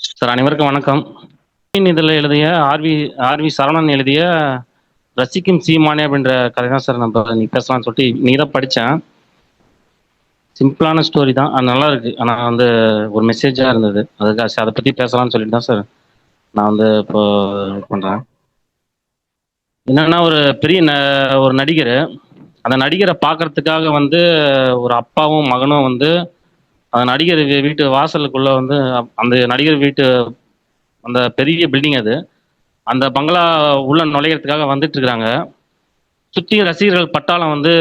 Sir அனைவருக்கும் வணக்கம். இதில் எழுதிய ஆர்வி ஆர்வி சரவணன் எழுதிய ரசிக்கும் சீமானே அப்படின்ற கதை தான் சார் நம்ம இன்னைக்கு பேசலாம்னு சொல்லிட்டு இன்னைக்கு தான் படித்தேன். சிம்பிளான ஸ்டோரி தான், அது நல்லா இருக்கு. ஆனால் வந்து ஒரு மெசேஜாக இருந்தது, அதுக்காக அதை பற்றி பேசலாம்னு சொல்லிட்டு தான் சார் நான் வந்து இப்போ பண்ணுறேன். என்னன்னா ஒரு பெரிய ஒரு நடிகர், அந்த நடிகரை பார்க்கறதுக்காக வந்து ஒரு அப்பாவும் மகனும் வந்து அந்த நடிகர் வீட்டு வாசலுக்குள்ள வந்து அந்த நடிகர் வீட்டு அந்த பெரிய பில்டிங் அது, அந்த பங்களா உள்ள நுழையிறதுக்காக வந்துட்டு இருக்கிறாங்க. சுற்றி ரசிகர்கள் பட்டாளம் வந்து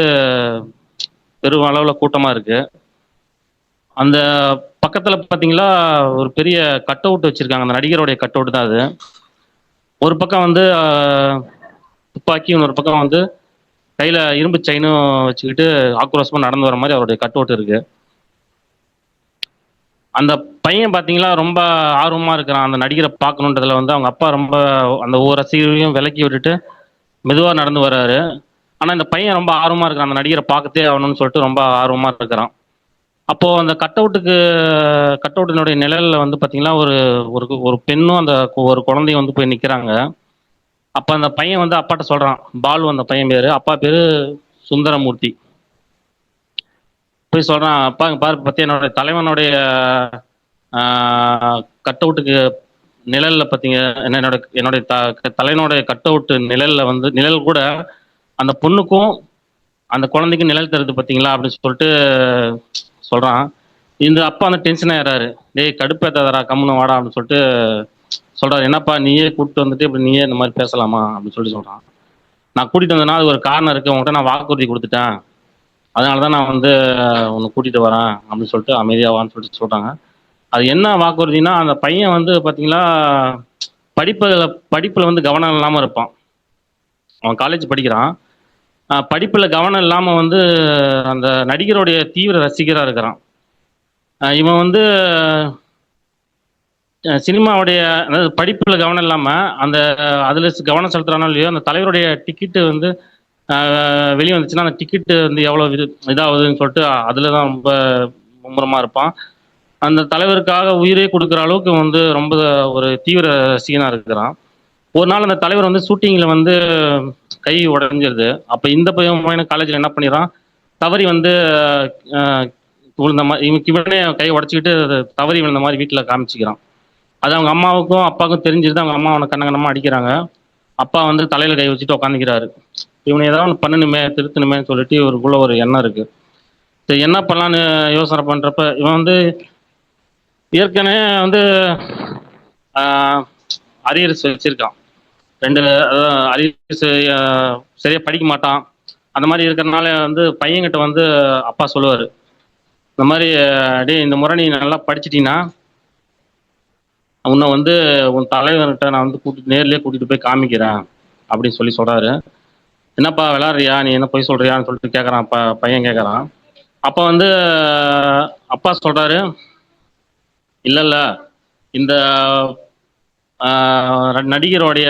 பெரும் அளவில் கூட்டமாக இருக்கு. அந்த பக்கத்தில் பார்த்தீங்களா ஒரு பெரிய கட் அவுட் வச்சிருக்காங்க, அந்த நடிகருடைய கட் அவுட் தான் அது. ஒரு பக்கம் வந்து துப்பாக்கி, இன்னொரு பக்கம் வந்து கையில் இரும்பு செயினும் வச்சுக்கிட்டு ஆக்ரோஷமாக நடந்து வர மாதிரி அவருடைய கட் அவுட் இருக்கு. அந்த பையன் பார்த்தீங்களா ரொம்ப ஆர்வமாக இருக்கிறான் அந்த நடிகரை பார்க்கணுன்றதுல. வந்து அவங்க அப்பா ரொம்ப அந்த ஒவ்வொரு ரசிகரையும் விலக்கி விட்டுட்டு மெதுவாக நடந்து வர்றாரு. ஆனால் இந்த பையன் ரொம்ப ஆர்வமாக இருக்கிறான், அந்த நடிகரை பார்க்கத்தே ஆகணும்னு சொல்லிட்டு ரொம்ப ஆர்வமாக இருக்கிறான். அப்போது அந்த கட் அவுட்டினுடைய நிழலில் வந்து பார்த்தீங்கன்னா ஒரு ஒரு ஒரு பெண்ணும் அந்த ஒரு குழந்தையும் வந்து போய் நிற்கிறாங்க. அப்போ அந்த பையன் வந்து அப்பாட்ட சொல்கிறான், பாலு அந்த பையன் பேர், அப்பா பேர் சுந்தரமூர்த்தி. போய் சொல்கிறான், அப்பா இங்கே பாரு பற்றி என்னுடைய தலைவனுடைய கட் அவுட்டுக்கு நிழலில் பார்த்தீங்க, என்னுடைய தலைவனுடைய கட் அவுட்டு நிழலில் வந்து நிழல் கூட அந்த பொண்ணுக்கும் அந்த குழந்தைக்கும் நிழல் தருது பார்த்தீங்களா அப்படின்னு சொல்லிட்டு சொல்கிறான். இந்த அப்பா வந்து டென்ஷன் ஆயிடுறாரு, டேய் கடுப்பேத்தாதரா கம்முன்னு வாடா அப்படின்னு சொல்லிட்டு சொல்கிறாரு. என்னப்பா நீயே கூப்பிட்டு வந்துட்டு இப்படி நீயே இந்த மாதிரி பேசலாமா அப்படின்னு சொல்லி சொல்கிறான். நான் கூட்டிகிட்டு வந்தேன்னா அது ஒரு காரணம் இருக்குது, உங்கள்கிட்ட நான் வாக்குறுதி கொடுத்துட்டேன், அதனால தான் நான் வந்து உன்னை கூட்டிகிட்டு வரேன் அப்படின்னு சொல்லிட்டு அமைதியாவான்னு சொல்லிட்டு சொல்கிறாங்க. அது என்ன வாக்குறுதினா, அந்த பையன் வந்து பார்த்தீங்களா படிப்பில் வந்து கவனம் இல்லாமல் இருப்பான். அவன் காலேஜ் படிக்கிறான். படிப்பில் கவனம் இல்லாமல் வந்து அந்த நடிகருடைய தீவிர ரசிகராக இருக்கிறான். இவன் வந்து சினிமாவுடைய அதாவது படிப்பில் கவனம் இல்லாமல் அந்த அதில் கவனம் செலுத்துறானோ இல்லையோ, அந்த தலைவருடைய டிக்கெட்டு வந்து வெளியே வந்துச்சுன்னா அந்த டிக்கெட்டு வந்து எவ்வளோ இதாகுதுன்னு சொல்லிட்டு அதில் தான் ரொம்ப மும்முரமாக இருப்பான். அந்த தலைவருக்காக உயிரே கொடுக்குற அளவுக்கு வந்து ரொம்ப ஒரு தீவிர ரசிகனாக இருக்கிறான். ஒரு நாள் அந்த தலைவர் வந்து ஷூட்டிங்கில் வந்து கை உடஞ்சிருது. அப்போ இந்த பையன் காலேஜில் என்ன பண்ணிடுறான், தவறி வந்து விழுந்த மாதிரி இவனே கை உடச்சிக்கிட்டு தவறி விழுந்த மாதிரி வீட்டில் காமிச்சிக்கிறான். அது அவங்க அம்மாவுக்கும் அப்பாவுக்கும் தெரிஞ்சிருது. அவங்க அம்மா அவனை கண்ணங்கண்ணமாக அடிக்கிறாங்க. அப்பா வந்து தலையில் கை வச்சுட்டு உட்காந்துக்கிறாரு. இவனை ஏதாவது ஒன்று பண்ணணுமே திருத்தணுமே சொல்லிட்டு இவருக்குள்ள ஒரு எண்ணம் இருக்குது. சரி என்ன பண்ணலான்னு யோசனை பண்ணுறப்ப இவன் வந்து ஏற்கனவே வந்து அரியர்ஸ் வச்சுருக்கான். 2 அரியர்ஸ், சரியாக படிக்க மாட்டான். அந்த மாதிரி இருக்கிறதுனால வந்து பையன்கிட்ட வந்து அப்பா சொல்லுவார், இந்த மாதிரி டே இந்த முறை நீ நல்லா படிச்சிட்டின்னா உன்னை வந்து உன் தலைவர்கிட்ட நான் வந்து நேர்லேயே கூட்டிகிட்டு போய் காமிக்கிறேன் அப்படின்னு சொல்லி சொல்கிறாரு. என்னப்பா விளாட்றியா, நீ என்ன போய் சொல்கிறியான்னு சொல்லிட்டு கேட்குறான். பையன் கேட்குறான். அப்போ வந்து அப்பா சொல்கிறாரு, இல்லை இல்லை இந்த நடிகருடைய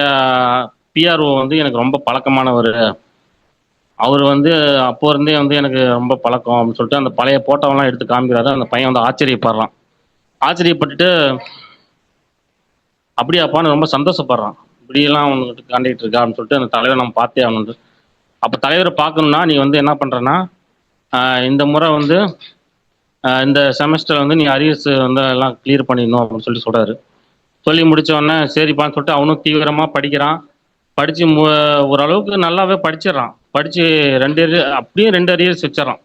பிஆர்ஓ வந்து எனக்கு ரொம்ப பழக்கமானவர், அவர் வந்து அப்போ இருந்தே வந்து எனக்கு ரொம்ப பழக்கம் அப்படின்னு சொல்லிட்டு அந்த பழைய போட்டோவெல்லாம் எடுத்து காமிக்கிறாரு. அந்த பையன் வந்து ஆச்சரியப்படுறான். ஆச்சரியப்பட்டுட்டு அப்படியாப்பான்னு ரொம்ப சந்தோஷப்படுறான். இப்படியெல்லாம் உனக்கு காண்டிகிட்டு இருக்கா அப்படின்னு சொல்லிட்டு அந்த தலைவரை நம்ம பார்த்தே ஆகணுன்ட்டு. அப்போ தலைவரை பார்க்கணுன்னா நீ வந்து என்ன பண்ணுறன்னா, இந்த முறை வந்து இந்த செமஸ்டர் வந்து நீ அரியர்ஸ் வந்து எல்லாம் கிளியர் பண்ணிடணும் அப்படின்னு சொல்லி சொல்கிறாரு. சொல்லி முடித்தோடனே சரிப்பான்னு சொல்லிட்டு அவனும் தீவிரமாக படிக்கிறான். படித்து ஓரளவுக்கு நல்லாவே படிச்சிடறான். படித்து 2 அப்படியே 2 அரியர்ஸ் வச்சிடறான்,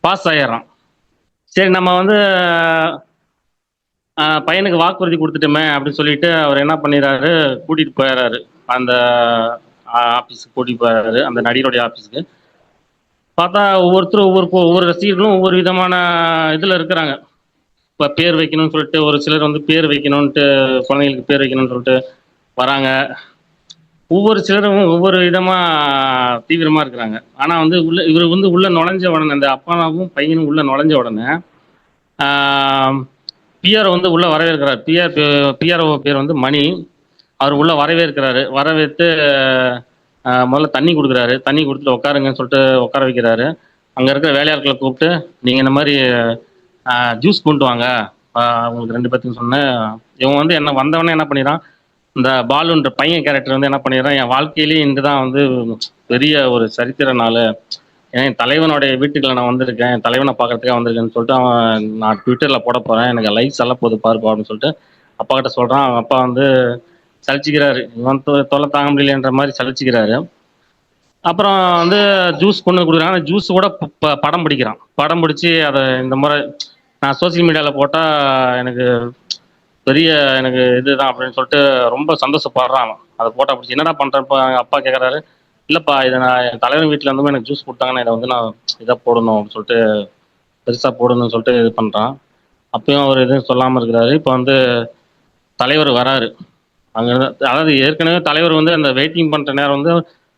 பாஸ் ஆகிடுறான். சரி நம்ம வந்து பையனுக்கு வாக்குறுதி கொடுத்துட்டோமே அப்படின்னு சொல்லிட்டு அவர் என்ன பண்ணிடுறாரு, கூட்டிகிட்டு போயிடுறாரு அந்த ஆஃபீஸுக்கு கூட்டிகிட்டு போயிடுறாரு, அந்த நடிகருடைய ஆஃபீஸுக்கு. பார்த்தா ஒவ்வொருத்தரும் ஒவ்வொரு ரசிகர்களும் ஒவ்வொரு விதமான இதில் இருக்கிறாங்க. இப்போ பேர் வைக்கணும்னு சொல்லிட்டு ஒரு சிலர் வந்து பேர் வைக்கணுன்ட்டு குழந்தைங்களுக்கு பேர் வைக்கணும்னு சொல்லிட்டு வராங்க. ஒவ்வொரு சிலரும் ஒவ்வொரு விதமாக தீவிரமாக இருக்கிறாங்க. ஆனால் வந்து இவர் வந்து உள்ளே நுழைஞ்ச உடனே, அந்த அப்பாவும் பையனும் உள்ளே நுழைஞ்ச உடனே பிஆர் வந்து உள்ளே வரவேற்கிறார். பிஆர்ஓ பேர் வந்து மணி. அவர் உள்ளே வரவேற்கிறாரு. வரவேற்று முதல்ல தண்ணி கொடுக்குறாரு. தண்ணி கொடுத்துட்டு உட்காருங்கன்னு சொல்லிட்டு உட்கார வைக்கிறாரு. அங்கே இருக்கிற வேலையாட்களை கூப்பிட்டு நீங்கள் இந்த மாதிரி ஜூஸ் கொண்டு வாங்க உங்களுக்கு 2 பேர்த்துக்கு சொன்னேன், இவன் வந்து என்ன வந்தவொடனே என்ன பண்ணிடுறான், இந்த பாலுன்ற பையன் கேரக்டர் வந்து என்ன பண்ணிடுறான், என் வாழ்க்கையிலேயே இன்று தான் வந்து பெரிய ஒரு சரித்திர நாளு. ஏன்னா என் தலைவனுடைய வீட்டுக்குள்ள நான் வந்திருக்கேன். என் தலைவன பார்க்கறதுக்காக வந்திருக்கேன்னு சொல்லிட்டு அவன் நான் ட்விட்டர்ல போடப் போறேன். எனக்கு லைக்ஸ் எல்லாம் போகுது பாருப்பா அப்படின்னு சொல்லிட்டு அப்பாகிட்ட சொல்றான். அவங்க அப்பா வந்து சலிச்சுக்கிறாரு. இவன் தொல்லை தாங்க முடியலன்ற மாதிரி சலிச்சுக்கிறாரு. அப்புறம் வந்து ஜூஸ் கொண்டு வந்து குடுக்குறாங்க. அந்த ஜூஸ் கூட படம் பிடிக்கிறான். படம் பிடிச்சு அத இந்த முறை நான் சோசியல் மீடியால போட்டா எனக்கு பெரிய எனக்கு இதுதான் அப்படின்னு சொல்லிட்டு ரொம்ப சந்தோஷப்படுறான் அவன். அத போட்டா பிடிச்சு என்னடா பண்றப்ப அப்பா கேட்கறாரு. இல்லப்பா இதை நான் என் தலைவன் வீட்டுல இருந்து எனக்கு ஜூஸ் கொடுத்தாங்கன்னா இதை வந்து நான் இதை போடணும் அப்படின்னு சொல்லிட்டு பெருசா போடணும்னு சொல்லிட்டு இது பண்றான். அப்பயும் அவர் எதுவும் சொல்லாம இருக்கிறாரு. இப்ப வந்து தலைவர் வராரு. அங்க அதாவது ஏற்கனவே தலைவர் வந்து அந்த வெயிட்டிங் பண்ற நேரம் வந்து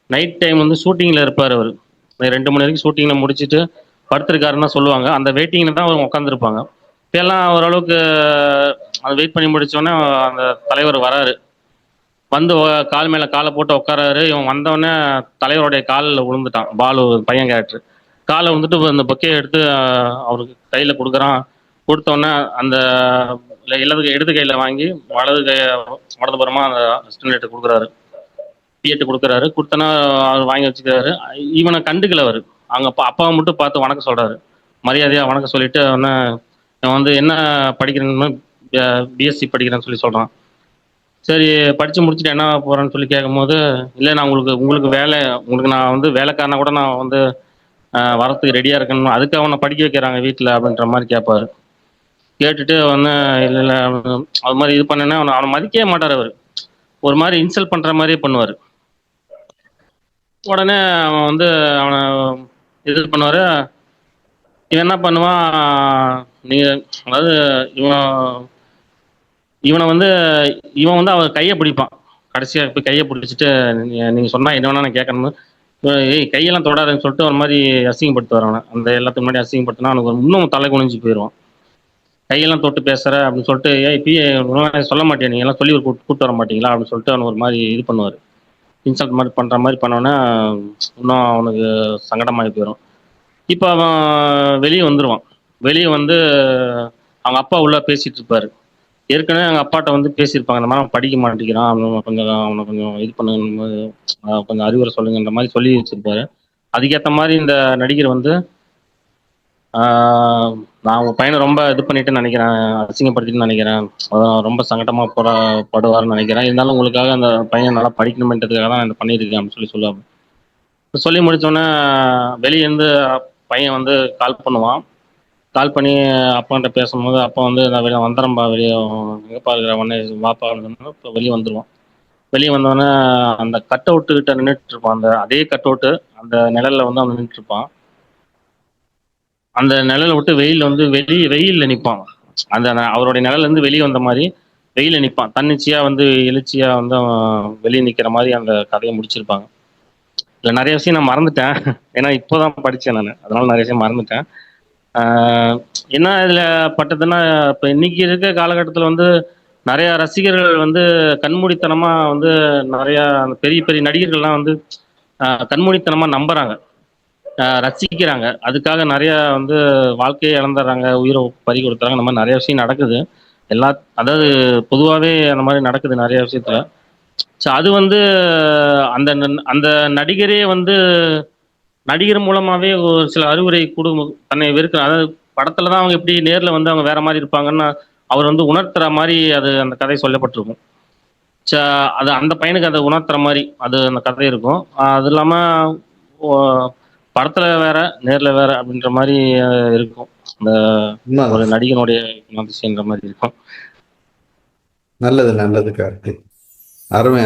நைட் டைம் வந்து ஷூட்டிங்ல இருப்பாரு அவரு. 2 மணி வரைக்கும் ஷூட்டிங்ல முடிச்சுட்டு படுத்திருக்காருன்னு தான் சொல்லுவாங்க. அந்த வெயிட்டிங்ல தான் அவங்க உட்காந்துருப்பாங்க. இப்ப எல்லாம் ஓரளவுக்கு அதை வெயிட் பண்ணி முடிச்ச உடனே அந்த தலைவர் வராரு. வந்து கால் மேல காலை போட்டு உட்காராரு. இவன் வந்தவொடனே தலைவருடைய காலில் விழுந்துட்டான். பாலு பையன் கேரக்டர் காலை வந்துட்டு அந்த பொக்கையை எடுத்து அவருக்கு கையில கொடுக்குறான். கொடுத்தோடனே அந்த இடது கையில வாங்கி வலதுபுறமா அந்த அசிஸ்டன்ட் கொடுக்குறாரு. பிஎட்டு கொடுக்குறாரு. கொடுத்தனா அவர் வாங்கி வச்சுக்கிறாரு. இவனை கண்டுக்கல அவரு. அவங்க அப்பாவை மட்டும் பார்த்து வணக்கம் சொல்றாரு. மரியாதையா வணக்கம் சொல்லிட்டு அவனை இவன் வந்து என்ன படிக்கிறேன்னு பிஎஸ்சி படிக்கிறேன்னு சொல்லி சொல்றான். சரி படிச்சு முடிச்சுட்டு என்ன போறேன்னு சொல்லி கேட்கும்போது, இல்லை நான் உங்களுக்கு வேலை உங்களுக்கு நான் வந்து வேலைக்காரனா கூட நான் வந்து வரத்துக்கு ரெடியா இருக்கேன்னு அதுக்கு அவனை படிக்க வைக்கிறாங்க வீட்டில் அப்படின்ற மாதிரி கேட்பாரு. கேட்டுட்டு வந்து இல்லை இல்லை அது மாதிரி இது பண்ணேன்னா அவனை மதிக்கவே மாட்டார் அவர். ஒரு மாதிரி இன்சல்ட் பண்ற மாதிரியே பண்ணுவார். உடனே அவன் வந்து அவனை இது பண்ணுவாரு. இவன் என்ன பண்ணுவான், நீங்க அதாவது இவன் இவனை வந்து இவன் வந்து அவன் கையை பிடிப்பான். கடைசியா போய் கையை பிடிச்சிட்டு நீங்க சொன்னா என்ன வேணா நான் கேட்கணும். ஏய் கையெல்லாம் தொடாதுன்னு சொல்லிட்டு ஒரு மாதிரி அசிங்கப்படுத்துவார் அவனை. அந்த எல்லாத்துக்கு முன்னாடி அசிங்கப்படுத்தினா அவனுக்கு இன்னும் தலை குனிஞ்சு போயிடுவான். கையெல்லாம் தொட்டு பேசுற அப்படின்னு சொல்லிட்டு ஏய் பி சொல்ல மாட்டேன் நீங்க எல்லாம் சொல்லி கூப்பிட்டு வர மாட்டீங்களா அப்படின்னு சொல்லிட்டு அவன் ஒரு மாதிரி இது பண்ணுவார். இன்சல்ட் மாதிரி பண்ற மாதிரி பண்ணோன்னா இன்னும் அவனுக்கு சங்கடமாகி போயிடும். இப்போ அவன் வெளியே வந்துடுவான். வெளியே வந்து அவங்க அப்பா உள்ள பேசிட்டு இருப்பாரு. ஏற்கனவே அவங்க அப்பாட்ட வந்து பேசியிருப்பாங்க. இந்த மாதிரி அவன் படிக்க மாட்டேங்கிறான். அவனை கொஞ்சம் இது பண்ணுங்க, கொஞ்சம் அறிவுரை சொல்லுங்கன்ற மாதிரி சொல்லி வச்சிருப்பாரு. அதுக்கேற்ற மாதிரி இந்த நடிகர் வந்து நான் உங்க பையனை ரொம்ப இது பண்ணிட்டு நினைக்கிறேன், அசிங்கப்படுத்திட்டு நினைக்கிறேன், அதான் ரொம்ப சங்கடமா படுவார்னு நினைக்கிறேன். இருந்தாலும் உங்களுக்காக அந்த பையன் நல்லா படிக்கணுமென்றதுக்காக தான் இதை பண்ணியிருக்கேன் அப்படின்னு சொல்லி சொல்லுவாங்க. சொல்லி முடிச்சோடனே வெளியே இருந்து பையன் வந்து கால் பண்ணுவான். கால் பண்ணி அப்பான்ட்ட பேசும்போது அப்பா வந்து நான் வெளியே வந்துடுறேன்பா, வெளியே எங்கப்பா இருக்கிற உடனே வாப்பா அப்படின்னு இப்போ வெளியே வந்துடுவான். வெளியே வந்தோடனே அந்த கட் அவுட்டு கிட்ட நின்றுட்டு இருப்பான். அந்த அதே கட் அவுட்டு அந்த நிழல்ல வந்து அவன் நின்றுட்டு இருப்பான். அந்த நிழலை விட்டு வெயில் வந்து வெயில்ல நிற்பான். அந்த அவருடைய நிழல்ல இருந்து வெளியே வந்த மாதிரி வெயில நிற்பான். தன்னிச்சையா வந்து எழுச்சியா வந்து அவன் வெளியே நிற்கிற மாதிரி அந்த கதையை முடிச்சிருப்பாங்க. இல்லை நிறைய விஷயம் நான் மறந்துட்டேன். ஏன்னா இப்போதான் படித்தேன் நான், அதனால நிறைய விஷயம் மறந்துட்டேன். என்ன இதில் பட்டதுன்னா இப்போ இன்னைக்கு இருக்க காலகட்டத்தில் வந்து நிறையா ரசிகர்கள் வந்து கண்மூடித்தனமாக வந்து நிறையா பெரிய பெரிய நடிகர்கள்லாம் வந்து கண்மூடித்தனமாக நம்புறாங்க, ரசிக்கிறாங்க. அதுக்காக நிறைய வந்து வாழ்க்கையை இழந்துடுறாங்க, உயிரை பறி கொடுத்துறாங்க. அந்த மாதிரி நிறைய விஷயம் நடக்குது. எல்லா அதாவது பொதுவாகவே அந்த மாதிரி நடக்குது நிறைய விஷயத்துல. ஸோ அது வந்து அந்த அந்த நடிகரே வந்து நடிகர் மூலமாவே ஒரு சில அறிவுரை தன்னை வெறுக்க, அதாவது படத்துல தான் அவங்க எப்படி நேர்ல வந்து அவங்க வேற மாதிரி இருப்பாங்கன்னா அவர் வந்து உணர்த்துற மாதிரி அது அந்த கதை சொல்லப்பட்டிருக்கும். ஸோ அது அந்த பையனுக்கு அதை உணர்த்துற மாதிரி அது அந்த கதை இருக்கும். அது இல்லாம படத்துல வேற நேர்ல வேற அப்படின்ற மாதிரி இருக்கும். அந்த ஒரு உண்மைதான். நடிகனுடைய குணாதிசயன்ற மாதிரி இருக்கும். நல்லது நல்லது கார்த்திக். அருமை.